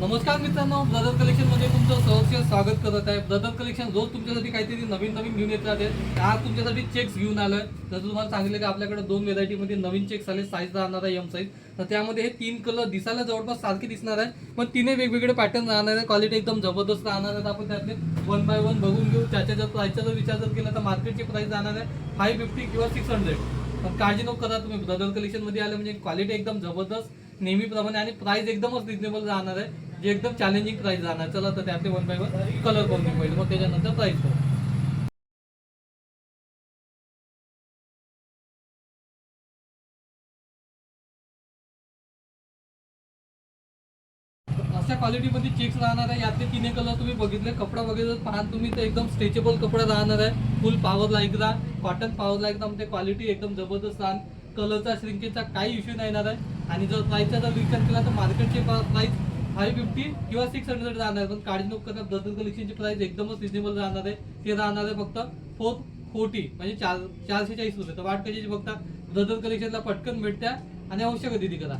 नमस्कार मित्रांनो, brother collection मध्ये तुमचं सहर्ष स्वागत करत आहे. ब्रदर कलेक्शन रोज तुमच्यासाठी काहीतरी नवीन नवीन घेऊन येत राहते. आज तुमच्यासाठी चेक्स घेऊन आलोय. जर तुम्हाला सांगितलं की आपल्याकडे दोन व्हेरायटी मध्ये नवीन चेक्स आले, साईज राहणार आहे एम साईज. तर त्यामध्ये हे तीन कलर दिसायला जवळपास सारखे दिसणार आहे, पण तिने वेगवेगळे पॅटर्न राहणार आहे. क्वालिटी एकदम जबरदस्त राहणार आहे. आपण त्यातले वन बाय वन बघून घेऊ. त्याच्या जर प्राईसचा जर विचार जर केला तर मार्केटची प्राइस राहणार आहे 550 किंवा 600. पण काळजी नको करा, तुम्ही ब्रदर कलेक्शन मध्ये आले म्हणजे क्वालिटी एकदम जबरदस्त नेहमीप्रमाणे आणि प्राइस एकदमच रिजनेबल राहणार आहे, जे एकदम चॅलेंजिंग प्राइस राहणार. चला तर त्यातले वन बाय वन कलर करून घेऊ पहिले, मग त्याच्यानंतर प्राइस करू. अशा क्वालिटीमध्ये चेक्स राहणार आहे. यातले तिन्ही कलर तुम्ही बघितले. कपडा वगैरे पाहाल तुम्ही तर एकदम स्ट्रेचेबल कपडा राहणार आहे. फुल पॉवर लाईकला कॉटन पॉवर लाईकला मध्ये क्वालिटी एकदम जबरदस्त राहणार. कलरचा श्रिंकेजचा काही इश्यू नाही येणार आहे. आणि जर प्राईसचा जर विचार केला तर मार्केटची प्राइस 550 किंवा 600 राहणार आहे. पण काळजी नको करा, ब्रदर कलेक्शनची प्राइस एकदमच रिजनेबल राहणार आहे. ते राहणार आहे फक्त 440 म्हणजे 440 रुपये. तर वाट कशाची बघता, ब्रदर कलेक्शनला पटकन भेटत्या आणि अवश्य खरेदी करा.